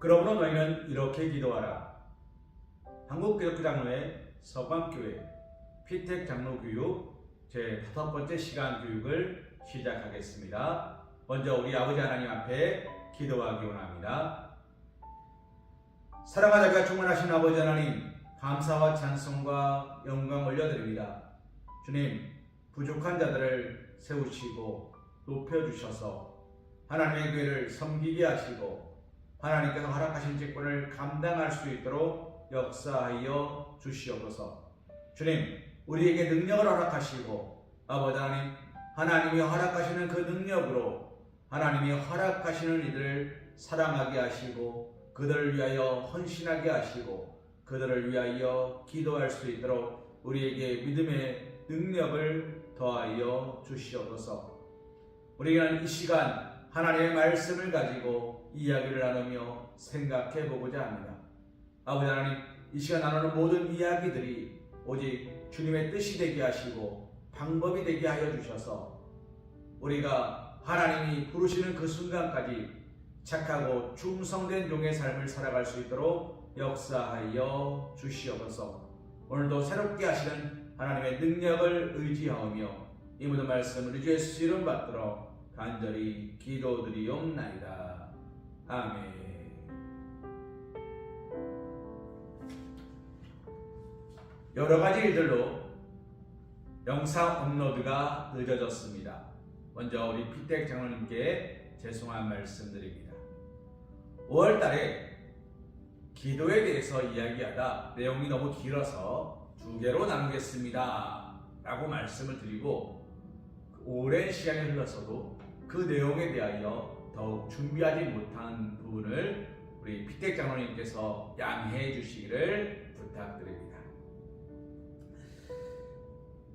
그러므로 너희는 이렇게 기도하라. 한국기독교장로회 서광교회 피택 장로교육 제5번째 시간 교육을 시작하겠습니다. 먼저 우리 아버지 하나님 앞에 기도하기 원합니다. 사랑하자가 충만하신 아버지 하나님, 감사와 찬송과 영광 올려드립니다. 주님, 부족한 자들을 세우시고 높여주셔서 하나님의 교회를 섬기게 하시고 하나님께서 허락하신 직분을 감당할 수 있도록 역사하여 주시옵소서. 주님, 우리에게 능력을 허락하시고 아버지 하나님, 하나님이 허락하시는 그 능력으로 하나님이 허락하시는 이들을 사랑하게 하시고 그들을 위하여 헌신하게 하시고 그들을 위하여 기도할 수 있도록 우리에게 믿음의 능력을 더하여 주시옵소서. 우리는 이 시간 하나님의 말씀을 가지고 이야기를 나누며 생각해 보고자 합니다. 아버지 하나님, 이 시간 나누는 모든 이야기들이 오직 주님의 뜻이 되게 하시고 방법이 되게 하여 주셔서 우리가 하나님이 부르시는 그 순간까지 착하고 충성된 종의 삶을 살아갈 수 있도록 역사하여 주시옵소서. 오늘도 새롭게 하시는 하나님의 능력을 의지하며 이 모든 말씀을 우리 주 예수 이름 받들어 간절히 기도드리옵나이다. 아멘. 여러 가지 일들로 영상 업로드가 늦어졌습니다. 먼저 우리 피택 장로님께 죄송한 말씀드립니다. 5월 달에 기도에 대해서 이야기하다 내용이 너무 길어서 2개로 나누겠습니다 라고 말씀을 드리고 오랜 시간이 흘러서도 그 내용에 대하여 더욱 준비하지 못한 부분을 우리 피택 장로님께서 양해해 주시기를 부탁드립니다.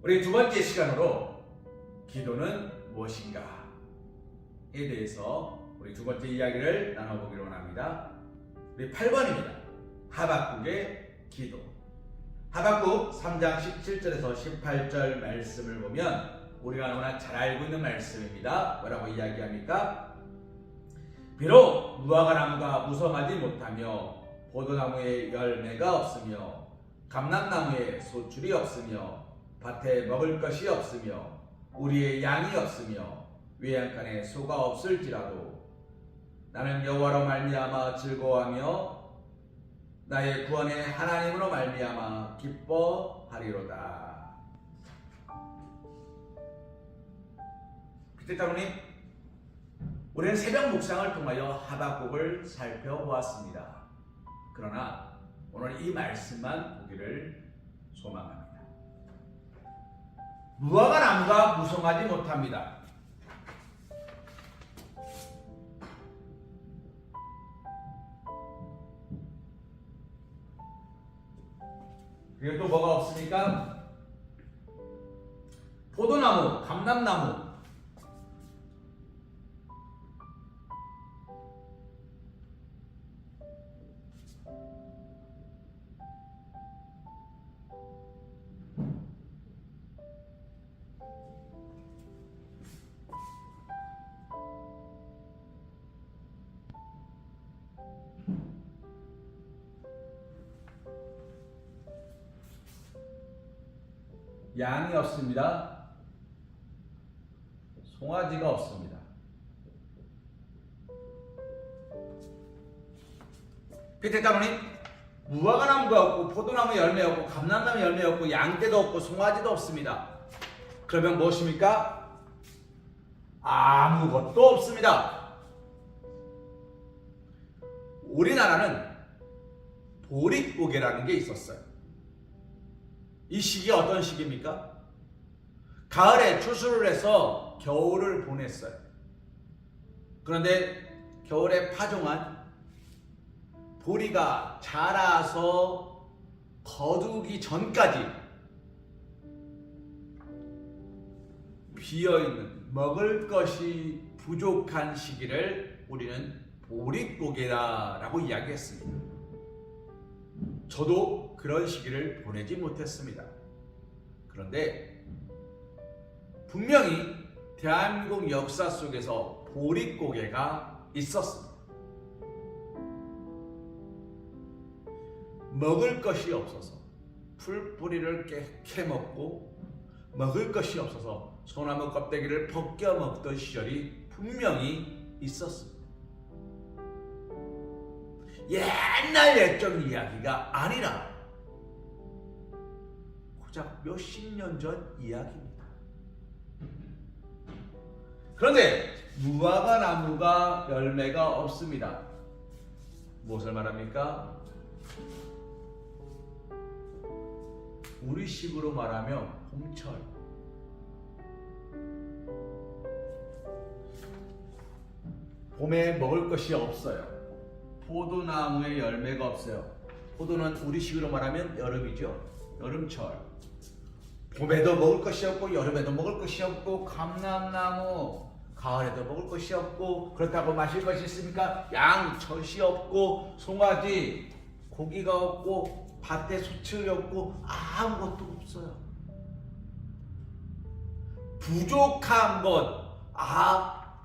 우리 2번째 시간으로 기도는 무엇인가에 대해서 우리 2번째 이야기를 나눠보기로 합니다. 우리 8번입니다. 하박국의 기도. 하박국 3장 17절에서 18절 말씀을 보면 우리가 너무나 잘 알고 있는 말씀입니다. 뭐라고 이야기합니까? 비록 무화과 나무가 무성하지 못하며 포도나무에 열매가 없으며 감람나무에 소출이 없으며 밭에 먹을 것이 없으며 우리의 양이 없으며 외양간에 소가 없을지라도 나는 여호와로 말미암아 즐거워하며 나의 구원의 하나님으로 말미암아 기뻐하리로다. 피택 장로님, 우리는 새벽 묵상을 통하여 하박국을 살펴보았습니다. 그러나 오늘 이 말씀만 보기를 소망합니다. 무화과 나무가 무성하지 못합니다. 그리고 또 뭐가 없습니까? 포도나무, 감람나무, 양이 없습니다. 송아지가 없습니다. 피택 장로님, 무화과 나무가 없고 포도나무 열매 없고 감람나무 열매 없고 양떼도 없고 송아지도 없습니다. 그러면 무엇입니까? 아무것도 없습니다. 우리나라는 보릿고개라는 게 있었어요. 이 시기가 어떤 시기입니까? 가을에 추수를 해서 겨울을 보냈어요. 그런데 겨울에 파종한 보리가 자라서 거두기 전까지 비어있는 먹을 것이 부족한 시기를 우리는 보릿고개라고 이야기했습니다. 저도 그런 시기를 보내지 못했습니다. 그런데 분명히 대한민국 역사 속에서 보릿고개가 있었습니다. 먹을 것이 없어서 풀뿌리를 캐먹고 먹을 것이 없어서 소나무 껍데기를 벗겨 먹던 시절이 분명히 있었습니다. 옛날 옛적 이야기가 아니라 고작 몇십 년 전 이야기입니다. 그런데 무화과 나무가 열매가 없습니다. 무엇을 말합니까? 우리식으로 말하면 봄철. 봄에 먹을 것이 없어요. 포도나무에 열매가 없어요. 포도는 우리식으로 말하면 여름이죠. 여름철. 봄에도 먹을 것이 없고 여름에도 먹을 것이 없고 감람나무 가을에도 먹을 것이 없고 그렇다고 마실 것이 있습니까? 양젖이 없고 송아지 고기가 없고 밭에 소출이 없고 아무것도 없어요. 부족한 것,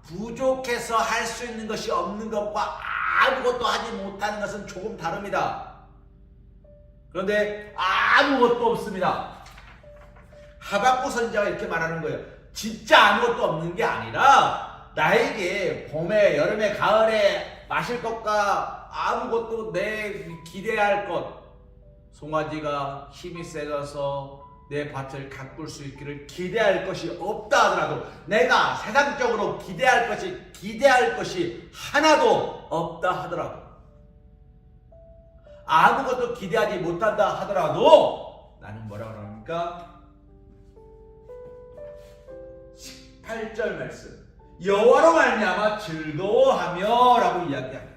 부족해서 할 수 있는 것이 없는 것과 아무것도 하지 못하는 것은 조금 다릅니다. 그런데 아무것도 없습니다. 하박국 선지자가 이렇게 말하는 거예요. 진짜 아무것도 없는 게 아니라 나에게 봄에, 여름에, 가을에 마실 것과 아무것도 내 기대할 것, 송아지가 힘이 세져서 내 밭을 가꿀 수 있기를 기대할 것이 없다 하더라도, 내가 세상적으로 기대할 것이 하나도 없다 하더라도, 아무것도 기대하지 못한다 하더라도 나는 뭐라고 합니까? 18절 말씀, 여호와로 말미암아 즐거워하며 라고 이야기합니다.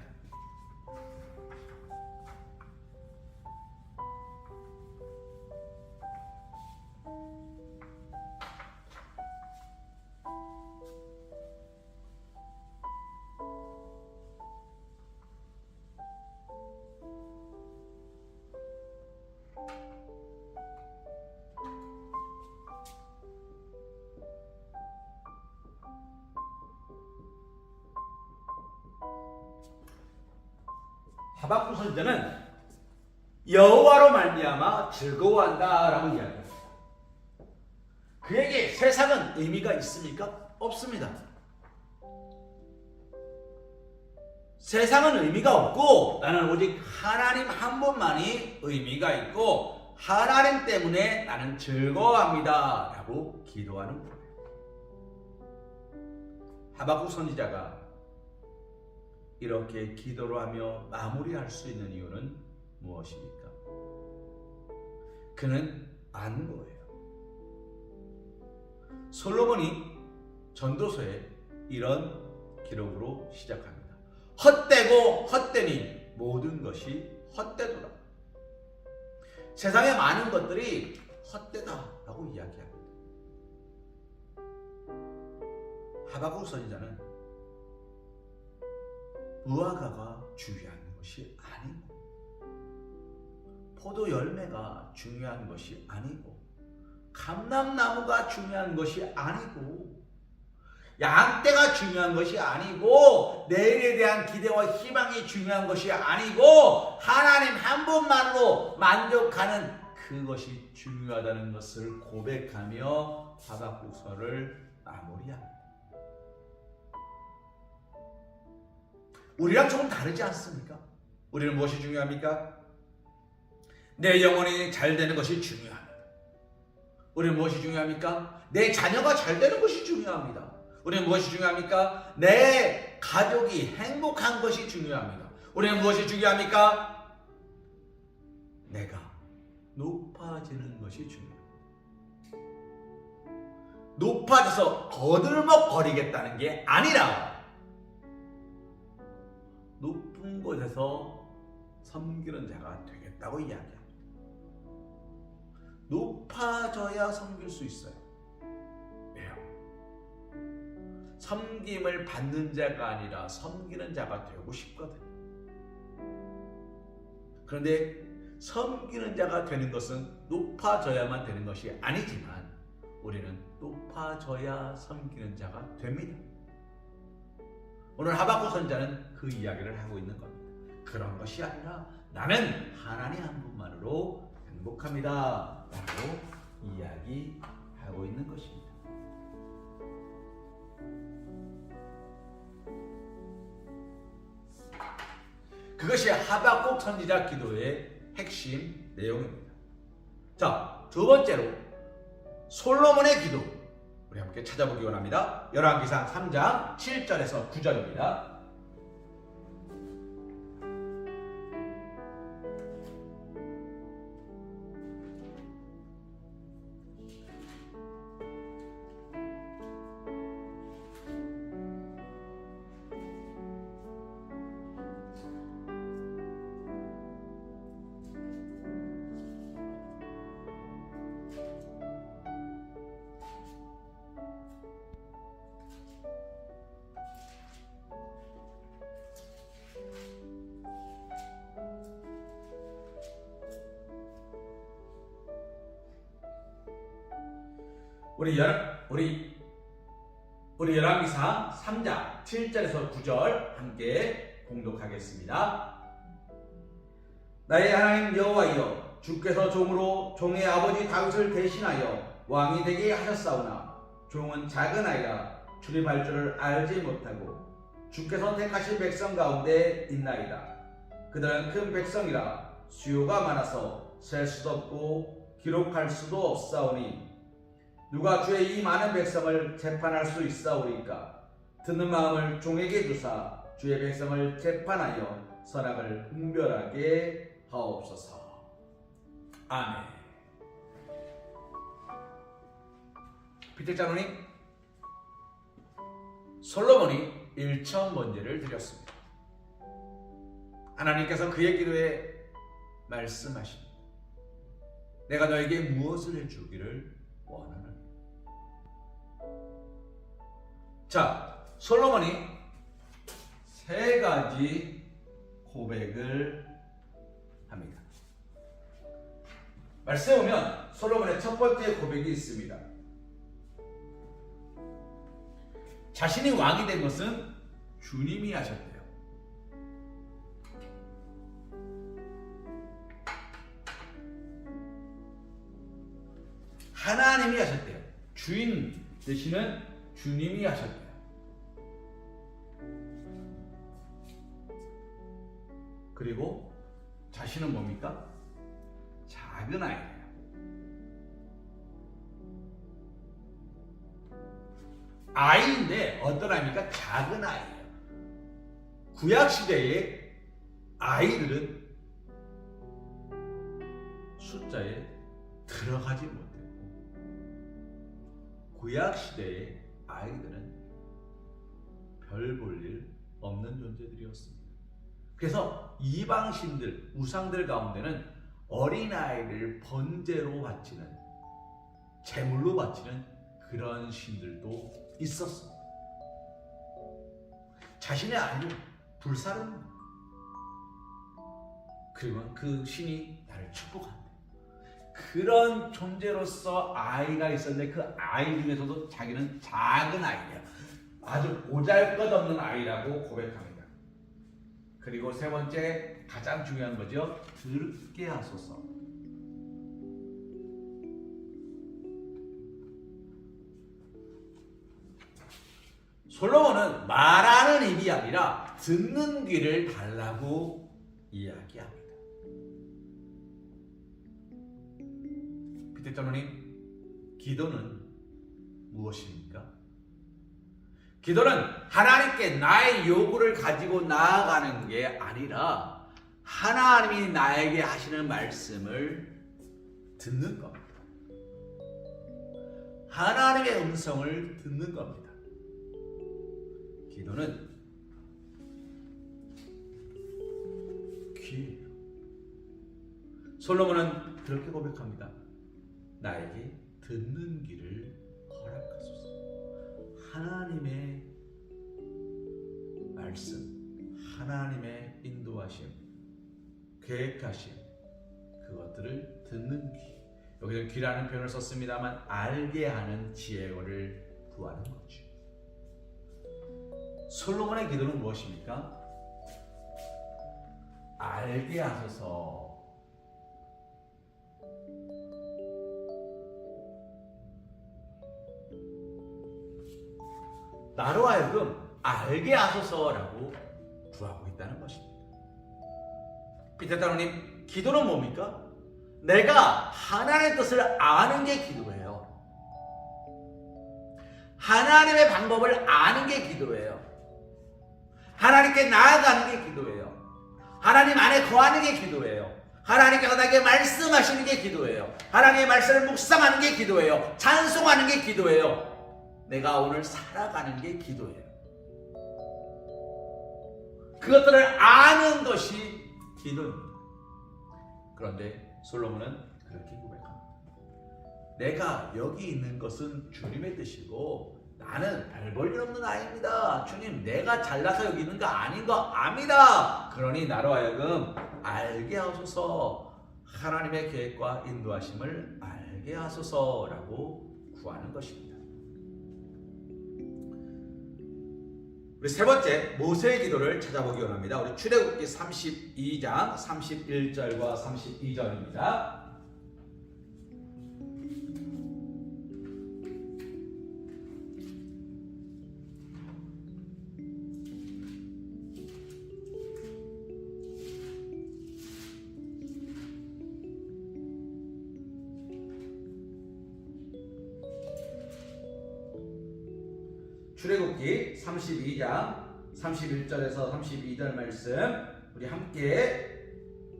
하박국 선지자는 여호와로 말미암아 즐거워한다라고 이야기합니다. 그에게 세상은 의미가 있습니까? 없습니다. 세상은 의미가 없고 나는 오직 하나님 한 분만이 의미가 있고 하나님 때문에 나는 즐거워합니다 라고 기도하는 거예요. 하박국 선지자가 이렇게 기도를 하며 마무리할 수 있는 이유는 무엇입니까? 그는 아는 거예요. 솔로몬이 전도서에 이런 기록으로 시작합니다. 헛되고 헛되니 모든 것이 헛되도다. 세상의 많은 것들이 헛되다라고 이야기합니다. 하박국 선지자는 무화과가 중요한 것이 아니고 포도 열매가 중요한 것이 아니고 감람나무가 중요한 것이 아니고 양떼가 중요한 것이 아니고 내일에 대한 기대와 희망이 중요한 것이 아니고 하나님 한 분만으로 만족하는 그것이 중요하다는 것을 고백하며 하박국서를 마무리합니다. 우리랑 조금 다르지 않습니까? 우리는 무엇이 중요합니까? 내 영혼이 잘 되는 것이 중요합니다. 우리는 무엇이 중요합니까? 내 자녀가 잘 되는 것이 중요합니다. 우리는 무엇이 중요합니까? 내 가족이 행복한 것이 중요합니다. 우리는 무엇이 중요합니까? 내가 높아지는 것이 중요합니다. 높아져서 거들먹거리겠다는 게 아니라 높은 곳에서 섬기는 자가 되겠다고 이야기합니다. 높아져야 섬길 수 있어요. 왜요? 섬김을 받는 자가 아니라 섬기는 자가 되고 싶거든요. 그런데 섬기는 자가 되는 것은 높아져야만 되는 것이 아니지만 우리는 높아져야 섬기는 자가 됩니다. 오늘 하박국 선지자는 그 이야기를 하고 있는 겁니다. 그런 것이 아니라 나는 하나님 한 분만으로 행복합니다 라고 이야기하고 있는 것입니다. 그것이 하박국 선지자 기도의 핵심 내용입니다. 자, 두 번째로 솔로몬의 기도 우리 함께 찾아보기 원합니다. 열왕기상 3장 7절에서 9절입니다. 우리 열왕기상 3장 7절에서 9절 함께 공독하겠습니다. 나의 하나님 여호와여, 주께서 종의 아버지 다윗을 대신하여 왕이 되게 하셨사오나 종은 작은 아이라 출입할 줄을 알지 못하고 주께서 택하신 백성 가운데 있나이다. 그들은 큰 백성이라 수요가 많아서 셀 수도 없고 기록할 수도 없사오니 누가 주의 이 많은 백성을 재판할 수 있사오리까? 듣는 마음을 종에게 주사 주의 백성을 재판하여 선악을 분별하게 하옵소서. 아멘. 피터 장로님, 솔로몬이 일천번제를 드렸습니다. 하나님께서 그의 기도에 말씀하십니다. 내가 너에게 무엇을 해주기를 원하느냐. 자, 솔로몬이 세 가지 고백을 합니다. 말씀에 보면 솔로몬의 첫 번째 고백이 있습니다. 자신이 왕이 된 것은 주님이 하셨대요. 하나님이 하셨대요. 주인 되시는 주님이 하셨대요. 그리고 자신은 뭡니까? 작은 아이예요. 아이인데 어떤 아이입니까? 작은 아이예요. 구약시대의 아이들은 숫자에 들어가지 못해요. 구약시대의 아이들은 별 볼 일 없는 존재들이었습니다. 그래서 이방신들, 우상들 가운데는 어린아이를 번제로 바치는, 제물로 바치는 그런 신들도 있었습니다. 자신의 아이를 불사릅니다. 그러면 그 신이 나를 축복한다. 그런 존재로서 아이가 있었는데 그 아이 중에서도 자기는 작은 아이예요. 아주 보잘것없는 아이라고 고백합니다. 그리고 세 번째, 가장 중요한 거죠. 듣게 하소서. 솔로몬은 말하는 입이 아니라 듣는 귀를 달라고 이야기합니다. 피터 장로님, 기도는 무엇입니까? 기도는 하나님께 나의 요구를 가지고 나아가는 게 아니라 하나님이 나에게 하시는 말씀을 듣는 겁니다. 하나님의 음성을 듣는 겁니다. 기도는 귀예요. 솔로몬은 그렇게 고백합니다. 나에게 듣는 귀를 허락하소서. 하나님의 말씀, 하나님의 인도하심, 계획하심, 그것들을 듣는 귀. 여기서 귀라는 표현을 썼습니다만 알게 하는 지혜를 구하는 거죠. 솔로몬의 기도는 무엇입니까? 알게 하소서. 나로 하여금 알게 하소서라고 구하고 있다는 것입니다. 피테타로님, 기도는 뭡니까? 내가 하나님의 뜻을 아는 게 기도예요. 하나님의 방법을 아는 게 기도예요. 하나님께 나아가는 게 기도예요. 하나님 안에 거하는 게 기도예요. 하나님께서 나에게 말씀하시는 게 기도예요. 하나님의 말씀을 묵상하는 게 기도예요. 찬송하는 게 기도예요. 내가 오늘 살아가는 게 기도예요. 그것들을 아는 것이 기도입니다. 그런데 솔로몬은 그렇게 고백합니다. 내가 여기 있는 것은 주님의 뜻이고 나는 별 볼 일 없는 아이입니다. 주님, 내가 잘나서 여기 있는 거 아닌 거 압니다. 그러니 나로 하여금 알게 하소서, 하나님의 계획과 인도하심을 알게 하소서라고 구하는 것입니다. 우리 세 번째 모세의 기도를 찾아보기 원합니다. 우리 출애굽기 32장 31절과 32절입니다. 출애굽기 32장 31절에서 32절 말씀 우리 함께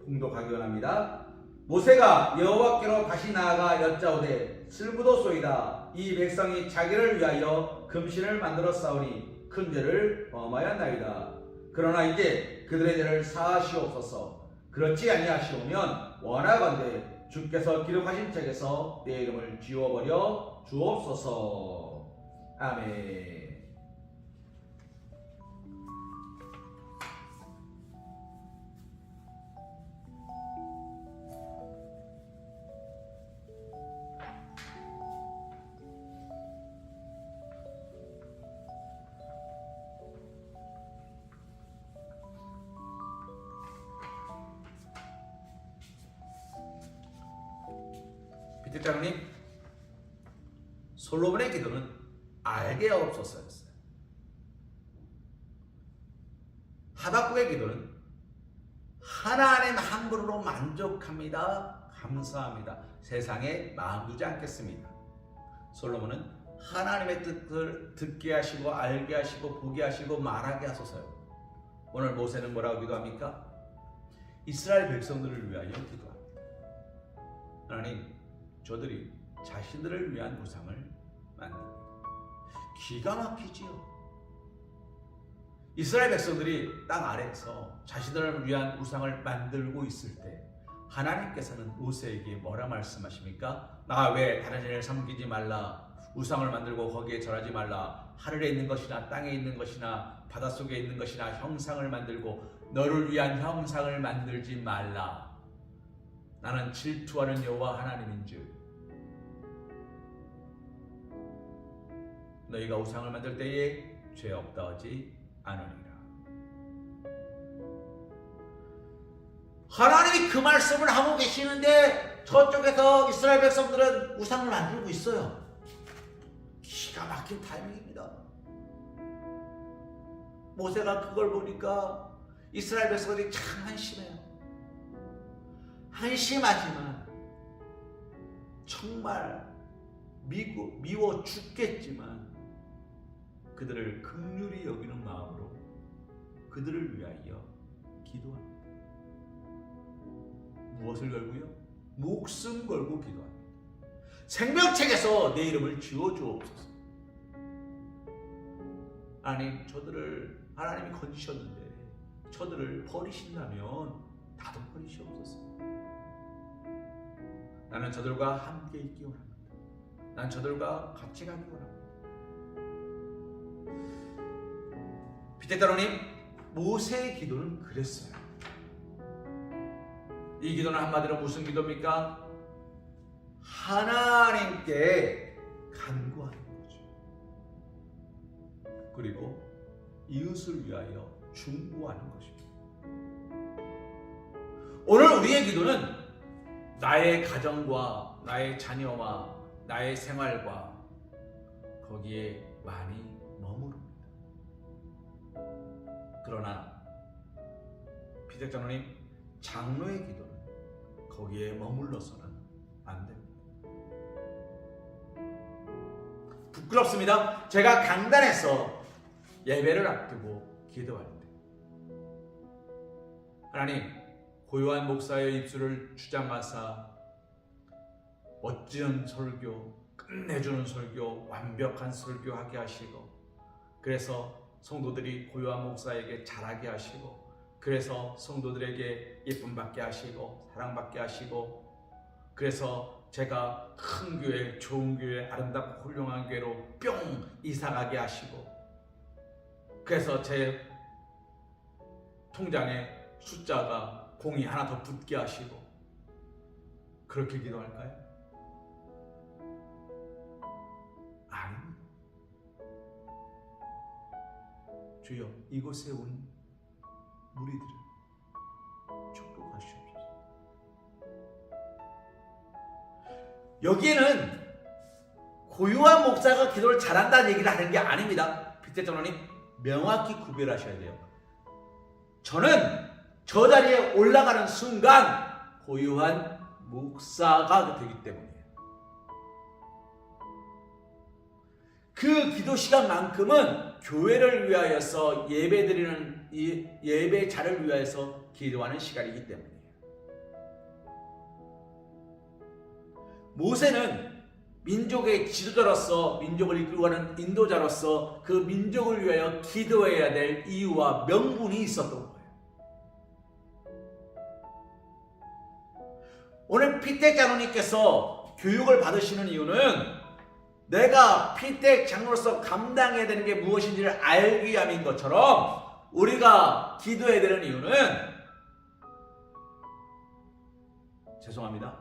봉독하기 원합니다. 모세가 여호와께로 다시 나아가 여짜오되 슬프도소이다. 이 백성이 자기를 위하여 금신을 만들어 싸우니 큰 죄를 범하였나이다. 그러나 이제 그들의 죄를 사하시옵소서. 그렇지 아니하시오면 원하건대 주께서 기록하신 책에서 내 이름을 지워버려 주옵소서. 아멘. 피테타로님, 솔로몬의 기도는 알게 하옵소서였어요. 하박국의 기도는 하나님 한 분으로 만족합니다. 감사합니다. 세상에 마음 두지 않겠습니다. 솔로몬은 하나님의 뜻을 듣게 하시고 알게 하시고 보게 하시고 말하게 하소서요. 오늘 모세는 뭐라고 기도합니까? 이스라엘 백성들을 위하여 기도합니다. 하나님, 저들이 자신들을 위한 우상을 만듭니다. 기가 막히지요. 이스라엘 백성들이 땅 아래에서 자신들을 위한 우상을 만들고 있을 때 하나님께서는 모세에게 뭐라 말씀하십니까? 나 외에 다른 신을 섬기지 말라. 우상을 만들고 거기에 절하지 말라. 하늘에 있는 것이나 땅에 있는 것이나 바닷속에 있는 것이나 형상을 만들고 너를 위한 형상을 만들지 말라. 나는 질투하는 여호와 하나님인즉 너희가 우상을 만들 때에 죄 없다 하지 않으리라. 하나님이 그 말씀을 하고 계시는데 저쪽에서 이스라엘 백성들은 우상을 만들고 있어요. 기가 막힌 타이밍입니다. 모세가 그걸 보니까 이스라엘 백성들이 참 한심해요. 한심하지만 정말 미워 죽겠지만 그들을 긍휼히 여기는 마음으로 그들을 위하여 기도합니다. 무엇을 걸고요? 목숨 걸고 기도합니다. 생명책에서 내 이름을 지워주옵소서. 하나님, 저들을 하나님이 건지셨는데 저들을 버리신다면 나도 버리시옵소서. 나는 저들과 함께 있기 원합니다. 난 저들과 같이 가기 원합니다. 피테타로님, 모세의 기도는 그랬어요. 이 기도는 한마디로 무슨 기도입니까? 하나님께 간구하는 거죠. 그리고 이웃을 위하여 중보하는 것입니다. 오늘 우리의 기도는 나의 가정과 나의 자녀와 나의 생활과 거기에 많이 머무릅니다. 그러나 피택장로님, 장로의 기도는 거기에 머물러서는 안 됩니다. 부끄럽습니다. 제가 강단에서 예배를 앞두고 기도할 때 하나님, 고요한 목사의 입술을 주장하사 멋진 설교, 끝내주는 설교, 완벽한 설교하게 하시고, 그래서 성도들이 고요한 목사에게 잘하게 하시고, 그래서 성도들에게 예쁨 받게 하시고 사랑받게 하시고, 그래서 제가 큰 교회, 좋은 교회, 아름답고 훌륭한 교회로 뿅 이사가게 하시고, 그래서 제 통장에 숫자가 공이 하나 더 붙게 하시고, 그렇게 기도할까요? 아닙니다. 주여, 이곳에 온 무리들을 축복하시옵소서. 여기에는 고요한 목사가 기도를 잘한다는 얘기를 하는 게 아닙니다. 피택장로님, 명확히 구별하셔야 돼요. 저는 저 자리에 올라가는 순간 고요한 목사가 되기 때문이에요. 그 기도 시간만큼은 교회를 위하여서 예배드리는 이 예배자를 위하여서 기도하는 시간이기 때문이에요. 모세는 민족의 지도자로서, 민족을 이끌고 가는 인도자로서 그 민족을 위하여 기도해야 될 이유와 명분이 있었던 거예요. 오늘 피택 장로님께서 교육을 받으시는 이유는 내가 피택 장로로서 감당해야 되는 게 무엇인지를 알기 위함인 것처럼, 우리가 기도해야 되는 이유는, 죄송합니다,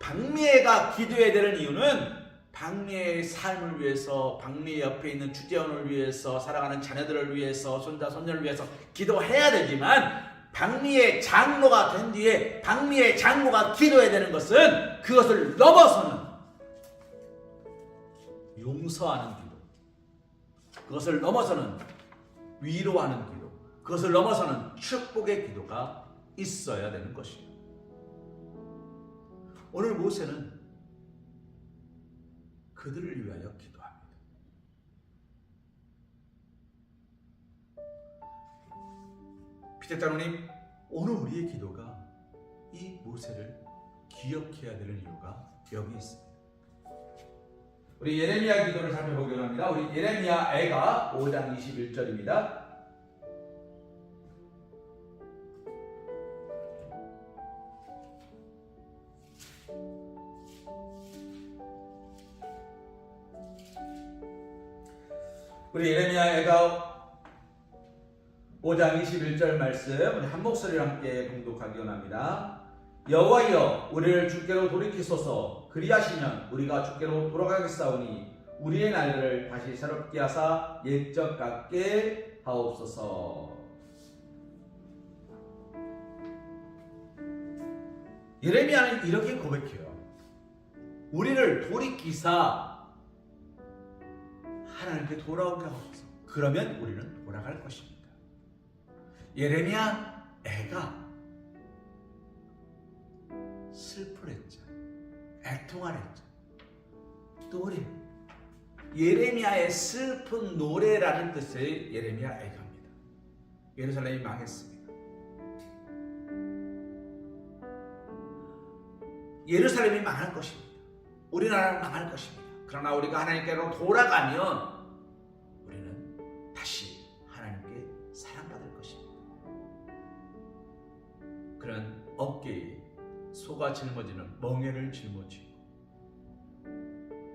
박미애가 기도해야 되는 이유는 박미애의 삶을 위해서, 박미애 옆에 있는 주재원을 위해서, 사랑하는 자녀들을 위해서, 손자 손녀를 위해서 기도해야 되지만, 박미애 장로가 된 뒤에 박미애 장로가 기도해야 되는 것은 그것을 넘어서는 용서하는 기도, 그것을 넘어서는 위로하는 기도, 그것을 넘어서는 축복의 기도가 있어야 되는 것입니다. 오늘 모세는 그들을 위하여 기도합니다. 피택 장로님, 오늘 우리의 기도가 이 모세를 기억해야 되는 이유가 여기 있습니다. 우리 예레미야 기도를 살펴보기로 합니다. 우리 예레미야 애가 5장 21절입니다. 우리 예레미야 애가 5장 21절 말씀 우리 한 목소리로 함께 봉독하기 원합니다. 여호와여, 우리를 주께로 돌이키소서. 그리하시면 우리가 주께로 돌아가겠사오니 우리의 날들을 다시 새롭게 하사 옛적 같게 하옵소서. 예레미야는 이렇게 고백해요. 우리를 돌이키사 하나님께 돌아오게 하옵소서. 그러면 우리는 돌아갈 것입니다. 예레미야 애가 슬프랬죠. 애통하랬죠. 노래. 예레미야의 슬픈 노래라는 뜻의 예레미야 애가입니다. 예루살렘이 망했습니다. 예루살렘이 망할 것입니다. 우리나라는 망할 것입니다. 그러나 우리가 하나님께로 돌아가면 우리는 다시 하나님께 사랑받을 것입니다. 그런 어깨에 소가 짊어지는 멍에를 짊어지고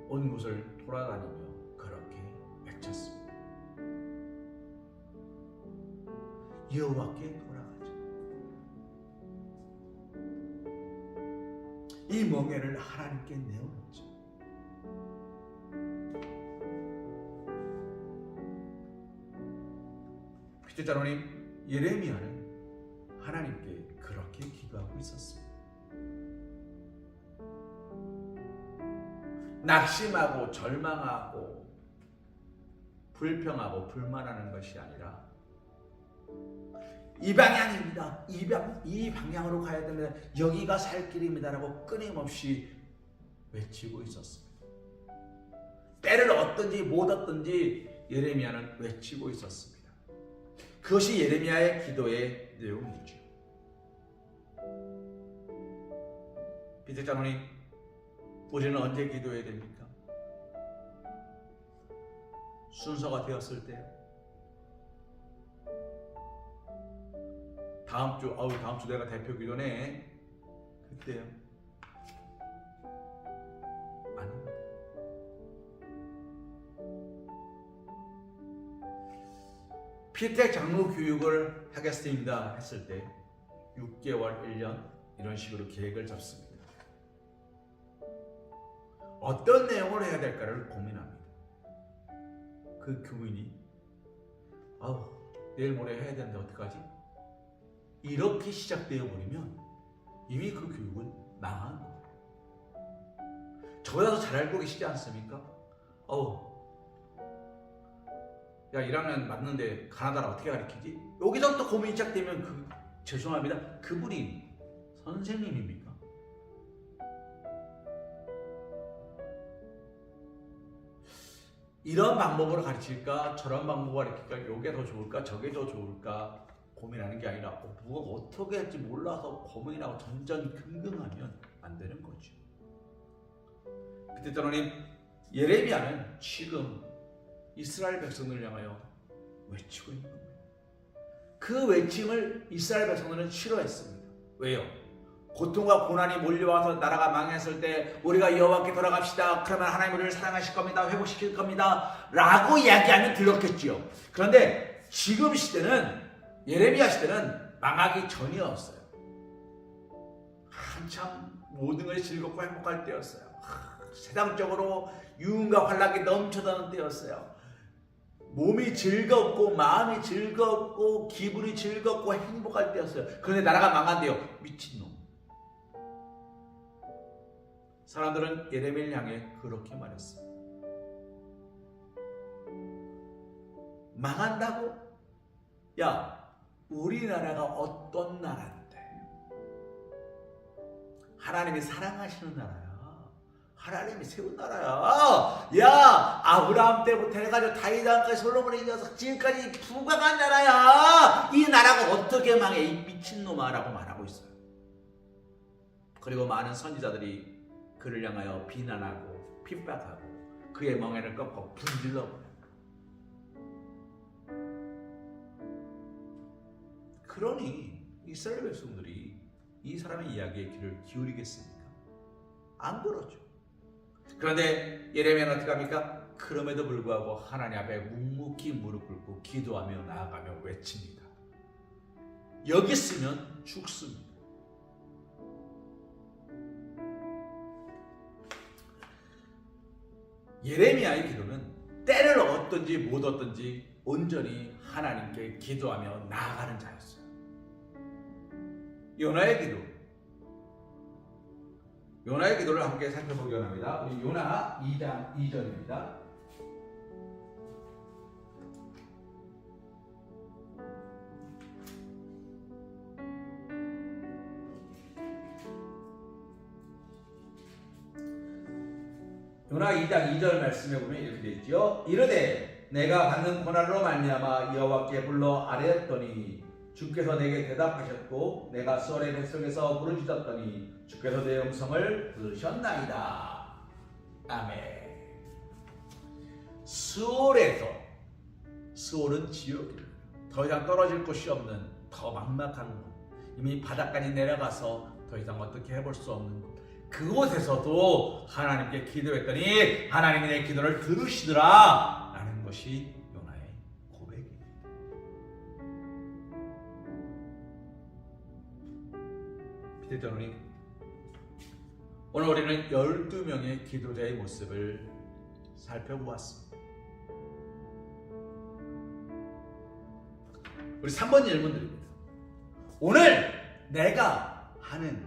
온 곳을 돌아다니며 그렇게 외쳤습니다. 여호와께 돌아가자. 이 멍에를 하나님께 내어놓자. 피택 장로님, 예레미야는 하나님께 그렇게 그렇게 기도하고 있었습니다. 낙심하고 절망하고 불평하고 불만하는 것이 아니라 이 방향입니다. 이 방향으로 가야 됩니다. 여기가 살 길입니다라고 끊임없이 외치고 있었습니다. 때를 얻든지 못 얻든지 예레미야는 외치고 있었습니다. 그것이 예레미야의 기도의 내용이죠. 비트 장로님, 우리는 언제 기도해야 됩니까? 순서가 되었을 때요. 다음 주 내가 대표 기도네. 그때요. 아닙니다. 피텍 장로 교육을 하겠습니다 했을 때 6개월, 1년 이런 식으로 계획을 잡습니다. 어떤 내용을 해야 될까를 고민합니다. 그 교인이 내일 모레 해야 되는데 어떡하지? 이렇게 시작되어 버리면 이미 그 교육은 망한 거예요. 저보다 더 잘 알고 계시지 않습니까? 야 1학년 맞는데 가나다라 어떻게 가르치지? 여기서부터 고민이 시작되면 죄송합니다. 그분이 선생님입니까? 이런 방법으로 가르칠까? 저런 방법으로 가르칠까? 이게 더 좋을까? 저게 더 좋을까? 고민하는 게 아니라 누가 어떻게 할지 몰라서 고민하고 전전긍긍하면 안 되는 거죠. 그때 장로님, 예레미야는 지금 이스라엘 백성들을 향하여 외치고 있는 겁니다. 그 외침을 이스라엘 백성들은 싫어했습니다. 왜요? 고통과 고난이 몰려와서 나라가 망했을 때 우리가 여호와께 돌아갑시다. 그러면 하나님 우리를 사랑하실 겁니다. 회복시킬 겁니다. 라고 이야기하면 들었겠지요. 그런데 지금 시대는, 예레미야 시대는 망하기 전이었어요. 한참 모든 것이 즐겁고 행복할 때였어요. 세상적으로 유흥과 환락이 넘쳐나는 때였어요. 몸이 즐겁고 마음이 즐겁고 기분이 즐겁고 행복할 때였어요. 그런데 나라가 망한대요. 미친놈. 사람들은 예레미야를 향해 그렇게 말했어요. 망한다고? 야, 우리나라가 어떤 나라인데? 하나님이 사랑하시는 나라야. 하나님이 세운 나라야. 야, 아브라함 때부터 해가지고 다윗왕까지 솔로몬에 이어서 지금까지 부강한 나라야. 이 나라가 어떻게 망해? 이 미친놈아 라고 말하고 있어요. 그리고 많은 선지자들이 그를 향하여 비난하고 핍박하고 그의 멍에를 꺾어 분질러버려요. 그러니 이스라엘 백성들이 이 사람의 이야기에 귀를 기울이겠습니까? 안 그러죠. 그런데 예레미야는 어떻게 합니까? 그럼에도 불구하고 하나님 앞에 묵묵히 무릎 꿇고 기도하며 나아가며 외칩니다. 여기 있으면 죽습니다. 예레미야의 기도는 때를 얻든지 못 얻든지 온전히 하나님께 기도하며 나아가는 자였어요. 요나의 기도를 함께 살펴보기 원합니다. 우리 요나 2장 2절입니다. 요나 2장 2절 말씀에 보면 이렇게 되어 있죠. 이르되 내가 받는 고난으로 말미암아 여호와께 불러 아뢰었더니 주께서 내게 대답하셨고 내가 수월의 백성에서 부르짖었더니 주께서 내 음성을 들으셨나이다. 아멘. 수월은 지옥입니다. 더 이상 떨어질 곳이 없는 더 막막한 곳, 이미 바닥까지 내려가서 더 이상 어떻게 해볼 수 없는 곳, 그곳에서도 하나님께 기도했더니 하나님이 내 기도를 들으시더라 라는 것이 요나의 고백입니다. 비대전우님, 오늘 우리는 12명의 기도자의 모습을 살펴보았습니다. 우리 3번 질문 드립니다. 오늘 내가 하는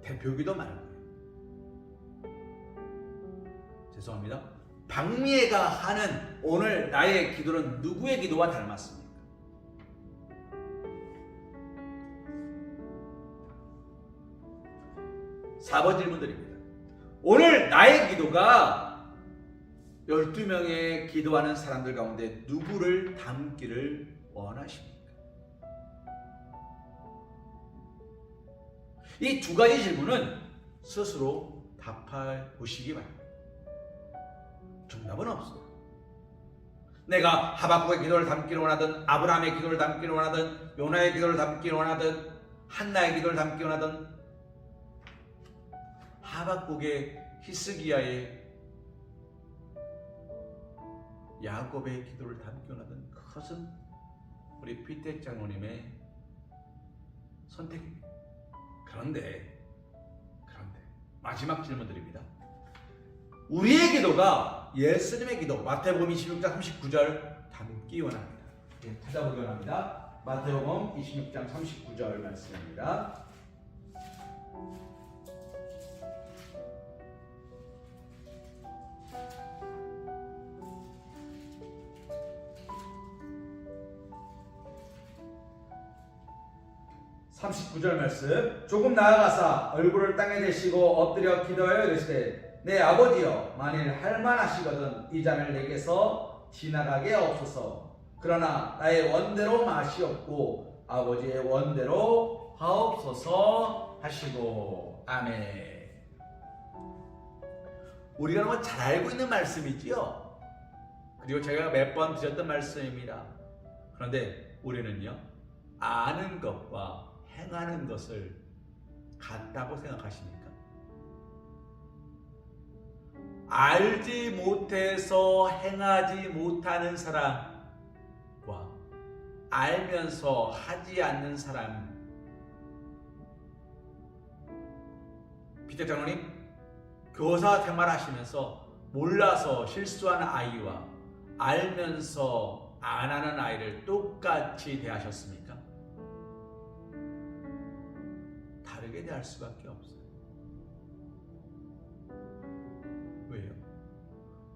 대표기도 말고요. 죄송합니다. 박미애가 하는 오늘 나의 기도는 누구의 기도와 닮았습니까? 4번 질문 드립니다. 오늘 나의 기도가 12명의 기도하는 사람들 가운데 누구를 닮기를 원하십니까? 이 두 가지 질문은 스스로 답해 보시기 바랍니다. 정답은 없어요. 내가 하박국의 기도를 담기를 원하든, 아브라함의 기도를 담기를 원하든, 요나의 기도를 담기를 원하든, 한나의 기도를 담기를 원하든, 하박국의, 히스기야의, 야곱의 기도를 담기를 원하든, 그것은 우리 피택 장로님의 선택입니다. 그런데 마지막 질문 드립니다. 우리의 기도가 예수님의 기도, 마태복음 26장 39절 담기 원합니다. 찾아보기 원합니다. 마태복음 26장 39절 말씀입니다. (39절) 말씀. 조금 나아가사 얼굴을 땅에 대시고 엎드려 기도하여 이르시되 내 아버지여, 만일 할만하시거든 이 잔을 내게서 지나가게 하옵소서. 그러나 나의 원대로 마시옵고 아버지의 원대로 하옵소서 하시고. 아멘. 우리가 너무 잘 알고 있는 말씀이지요. 그리고 제가 몇 번 드렸던 말씀입니다. 그런데 우리는요, 아는 것과 행하는 것을 같다고 생각하십니까? 알지 못해서 행하지 못하는 사람과 알면서 하지 않는 사람. 피터 장로님, 교사 생활하시면서 몰라서 실수하는 아이와 알면서 안 하는 아이를 똑같이 대하셨습니까? 다르게 대할 수밖에 없어요. 왜요?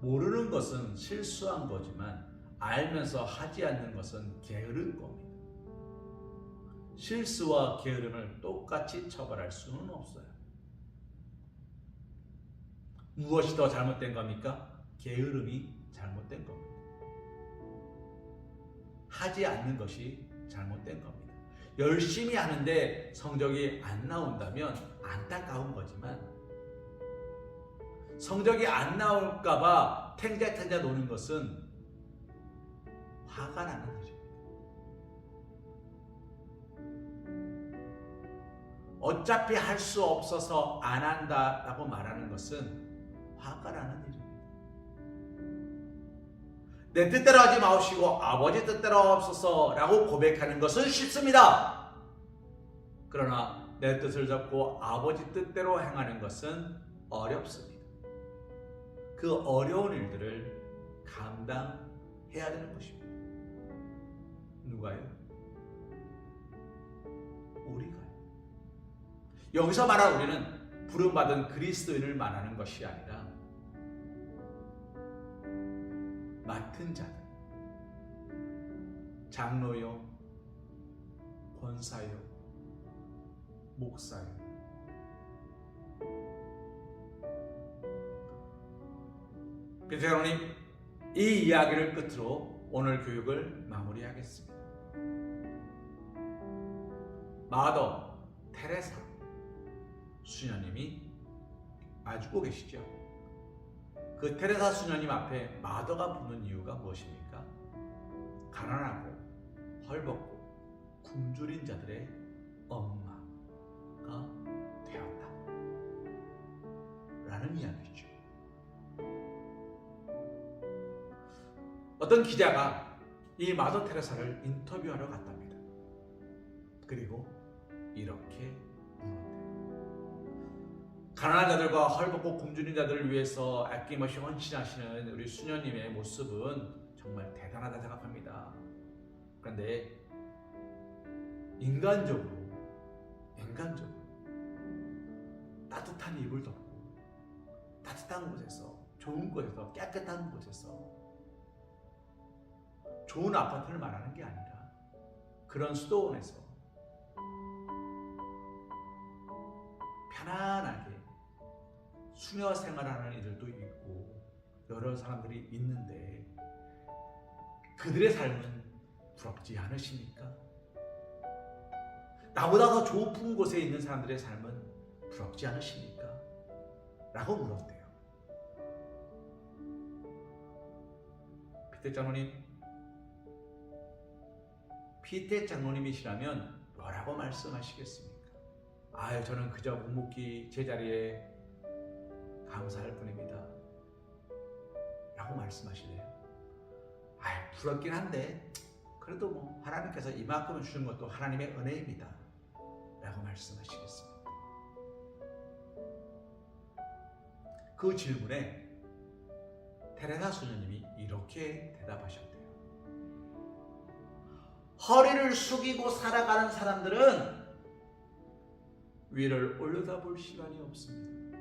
모르는 것은 실수한 거지만 알면서 하지 않는 것은 게으른 겁니다. 실수와 게으름을 똑같이 처벌할 수는 없어요. 무엇이 더 잘못된 겁니까? 게으름이 잘못된 겁니다. 하지 않는 것이 잘못된 겁니다. 열심히 하는데 성적이 안 나온다면 안타까운 거지만, 성적이 안 나올까봐 탱자탱자 노는 것은 화가 나는 거죠. 어차피 할 수 없어서 안 한다라고 말하는 것은 화가 나는 일입니다. 내 뜻대로 하지 마옵시고 아버지 뜻대로 하옵소서라고 고백하는 것은 쉽습니다. 그러나 내 뜻을 잡고 아버지 뜻대로 행하는 것은 어렵습니다. 그 어려운 일들을 감당해야 되는 것입니다. 누가요? 우리가요. 여기서 말하는 우리는 부름받은 그리스도인을 말하는 것이 아니라 맡은 자들, 장로요, 권사요, 목사요. 피터 장로님, 이 이야기를 끝으로 오늘 교육을 마무리하겠습니다. 마더 테레사 수녀님이 아주고 계시죠? 그 테레사 수녀님 앞에 마더가 붙는 이유가 무엇입니까? 가난하고 헐벗고 굶주린 자들의 엄마가 되었다 라는 이야기죠. 어떤 기자가 이 마더 테레사를 인터뷰하러 갔답니다. 그리고 이렇게 묻는데, 가난한 자들과 헐벗고 굶주린 자들을 위해서 아낌없이 헌신하시는 우리 수녀님의 모습은 정말 대단하다 생각합니다. 그런데 인간적으로 인간적으로 따뜻한 이불 덮고 따뜻한 곳에서, 좋은 곳에서, 깨끗한 곳에서, 좋은 아파트를 말하는 게 아니라 그런 수도원에서 편안하게 수녀 생활하는 이들도 있고 여러 사람들이 있는데 그들의 삶은 부럽지 않으십니까? 나보다 더 좋은 곳에 있는 사람들의 삶은 부럽지 않으십니까? 라고 물었대요. 피테 장로님이시라면 뭐라고 말씀하시겠습니까? 아유, 저는 그저 묵묵히 제자리에 감사할 뿐입니다 라고 말씀하시네요. 아유, 부럽긴 한데 그래도 뭐 하나님께서 이만큼 주신 것도 하나님의 은혜입니다 라고 말씀하시겠습니다. 그 질문에 테레사 수녀님이 이렇게 대답하셨대요. 허리를 숙이고 살아가는 사람들은 위를 올려다볼 시간이 없습니다.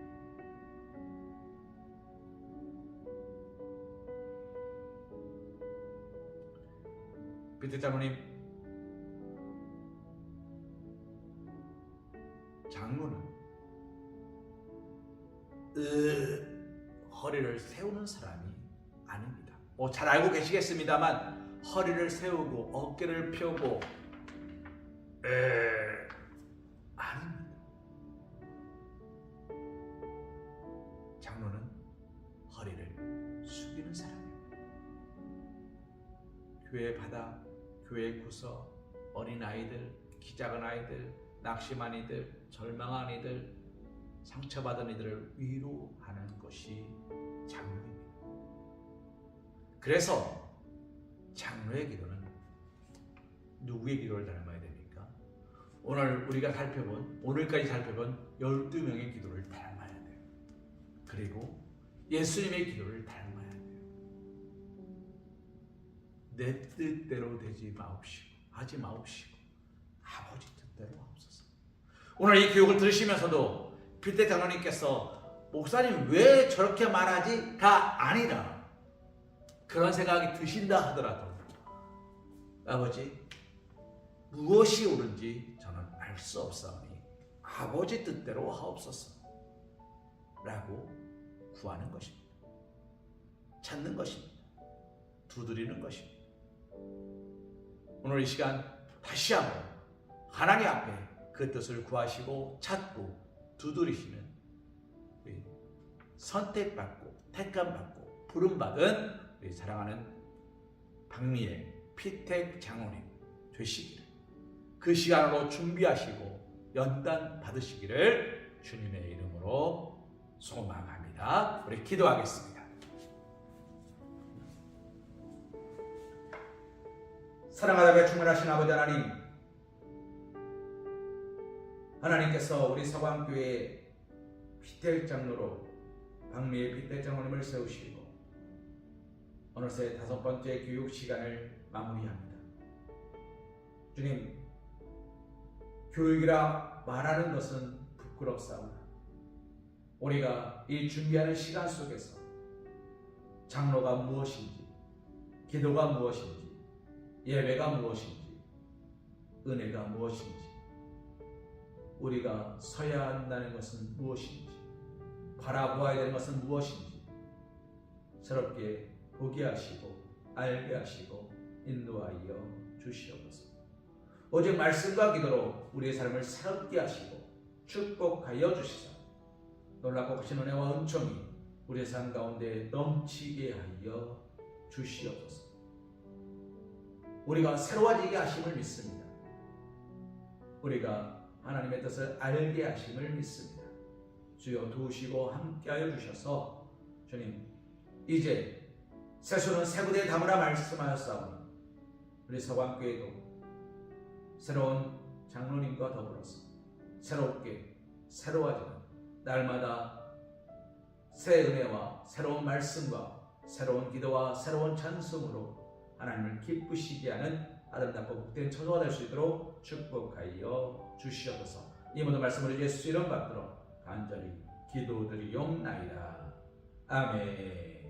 피테 장로님, 장로는 허리를 세우는 사람이 아닙니다. 잘 알고 계시겠습니다만 허리를 세우고 어깨를 펴고 아닙니다. 장로는 허리를 숙이는 사람입니다. 교회 바닥, 교회 구석, 어린아이들, 키 작은 아이들, 낙심한 이들, 절망한 이들, 상처받은 이들을 위로하는 것이 장로입니다. 그래서 장로의 기도는 누구의 기도를 닮아야 됩니까? 오늘까지 살펴본 12명의 기도를 닮아야 돼요. 그리고 예수님의 기도를 닮아야 돼요. 내 뜻대로 하지 마옵시고 아버지 뜻대로 하옵소서. 오늘 이 교육을 들으시면서도 피테 장로님께서 목사님 왜 저렇게 말하지?가 아니라 그런 생각이 드신다 하더라도 아버지 무엇이 옳은지 저는 알 수 없사오니 아버지 뜻대로 하옵소서 라고 구하는 것입니다. 찾는 것입니다. 두드리는 것입니다. 오늘 이 시간 다시 한번 하나님 앞에 그 뜻을 구하시고 찾고 두드리시는 우리 선택받고 택감받고 부름받은 우리 사랑하는 박미애 피택 장로님 되시기를, 그 시간으로 준비하시고 연단 받으시기를 주님의 이름으로 소망합니다. 우리 기도하겠습니다. 사랑하다가 충만하신 아버지 하나님, 하나님께서 우리 서광교회 피택 장로로 박미애 피택 장로님을 세우시고 어느새 5번째 교육 시간을 마무리합니다. 주님, 교육이라 말하는 것은 부끄럽사오나 우리가 이 준비하는 시간 속에서 장로가 무엇인지, 기도가 무엇인지, 예배가 무엇인지, 은혜가 무엇인지, 우리가 서야 한다는 것은 무엇인지, 바라보아야 되는 것은 무엇인지 새롭게 보게 하시고 알게 하시고 인도하여 주시옵소서. 오직 말씀과 기도로 우리의 삶을 새롭게 하시고 축복하여 주시사 놀랍고 크신 은혜와 은총이 우리의 삶 가운데 넘치게 하여 주시옵소서. 우리가 새로워지게 하심을 믿습니다. 우리가 하나님의 뜻을 알게 하심을 믿습니다. 주여 도우시고 함께하여 주셔서 주님, 이제 세수는 새 부대에 담으라 말씀하였사오니 우리 서광교회도 새로운 장로님과 더불어서 새롭게 새로워지는 날마다 새 은혜와 새로운 말씀과 새로운 기도와 새로운 찬송으로 하나님을 기쁘시게 하는 아름답고 복된 처소가 될 수 있도록 축복하여 주시옵소서. 이 모든 말씀을 예수 이름 받들어 간절히 기도드리옵나이다. 아멘.